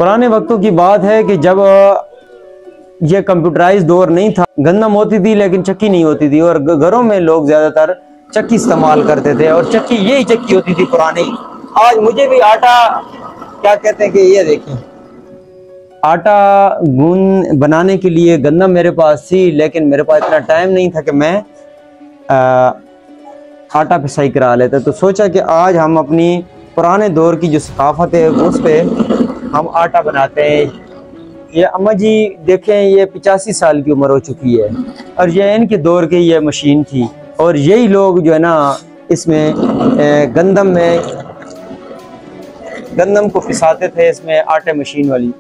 पुराने वक्तों की बात है कि जब ये कंप्यूटराइज दौर नहीं था, गंदम होती थी लेकिन चक्की नहीं होती थी, और घरों में लोग ज्यादातर चक्की इस्तेमाल करते थे, और चक्की यही चक्की होती थी पुरानी। आज मुझे भी आटा, क्या कहते हैं कि ये देखें, आटा गूंद बनाने के लिए गंदम मेरे पास थी, लेकिन मेरे पास इतना टाइम नहीं था कि मैं आटा पिसाई करा लेता। तो सोचा कि आज हम अपनी पुराने दौर की जो सकाफत है उस पर हम आटा बनाते हैं। ये अम्मा जी देखें, ये 85 साल की उम्र हो चुकी है, और ये इनके दौर की ये मशीन थी, और यही लोग जो है ना इसमें गंदम को पिसाते थे, इसमें आटे मशीन वाली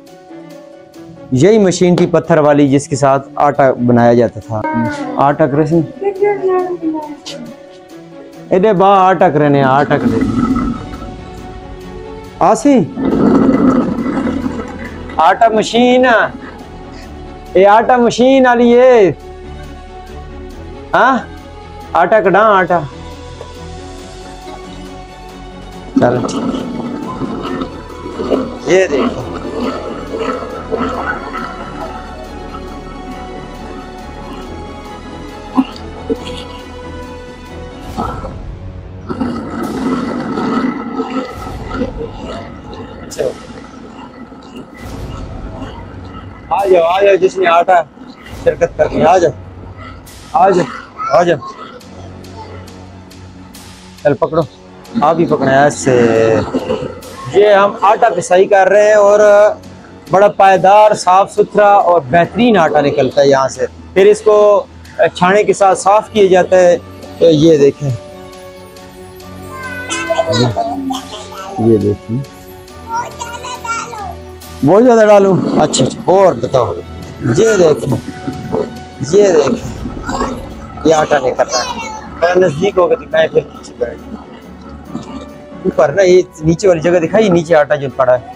यही मशीन थी, पत्थर वाली, जिसके साथ आटा बनाया जाता था। आटा करे इधे बा आटा करे आटा करे आसी आटा मशीन, ये आटा मशीन वाली है। हाँ आटा कड़ा आटा, चल ये देखो, आ जाओ जिसने आटा शिरकत करनी, आ जाओ आ जाओ आ जाओ, चल पकड़ो, आप ही पकड़े ऐसे। ये हम आटा पिसाई कर रहे हैं, और बड़ा पायदार, साफ सुथरा और बेहतरीन आटा निकलता है यहाँ से। फिर इसको छाने के साथ साफ किया जाता है। तो ये देखें, ये देखें, बहुत ज़्यादा डालूं? अच्छा अच्छा, और बताओ, ये देखें, ये देखें, ये आटा निकल रहा है। नज़दीक होकर दिखाएं, फिर ऊपर ना, ये नीचे वाली जगह दिखाई, नीचे आटा जो पड़ा है।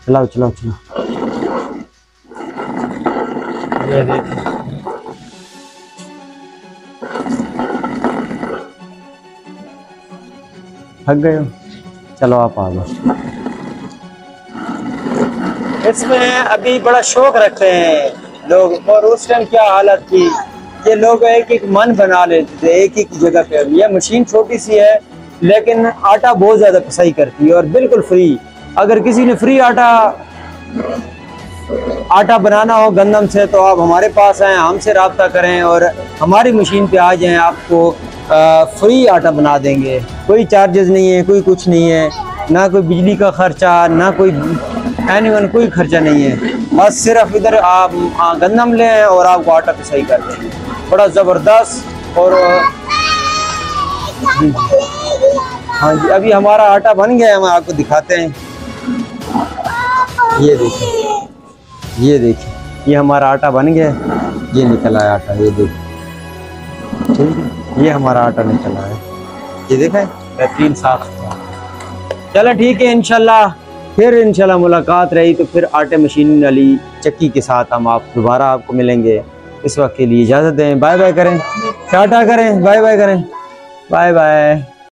चलाओ चलाओ चलाओ, ये देखिए, थक गए हो, चलो आप आ जाओ। इसमें अभी बड़ा शौक रखते हैं लोग, और उस टाइम क्या हालत थी, ये लोग एक एक मन बना लेते थे एक एक जगह पे। ये मशीन छोटी सी है, लेकिन आटा बहुत ज़्यादा पिसाई करती है, और बिल्कुल फ्री। अगर किसी ने फ्री आटा बनाना हो गंदम से, तो आप हमारे पास आएँ, हमसे रब्ता करें, और हमारी मशीन पे आ जाएं, आपको फ्री आटा बना देंगे। कोई चार्जेस नहीं है, कोई कुछ नहीं है, ना कोई बिजली का खर्चा, ना कोई एनीवन, कोई खर्चा नहीं है। बस सिर्फ इधर आप गंदम लें और आपको आटा पिसाई कर देंगे, बड़ा ज़बरदस्त। और हाँ जी, अभी हमारा आटा बन गया है, हम आपको दिखाते हैं। ये देखिए, ये देखिए, ये हमारा आटा बन गया है, ये निकला है आटा, ये देखिए, ठीक है, ये हमारा आटा निकला है, ये देखा है, बेहतरीन साफ सुथरा। चलो ठीक है, इंशाल्लाह फिर इंशाल्लाह मुलाकात रही तो फिर आटे मशीन वाली चक्की के साथ हम दोबारा आपको मिलेंगे। इस वक्त के लिए इजाज़त दें, बाय बाय करें, टाटा करें, बाय बाय करें, बाय बाय।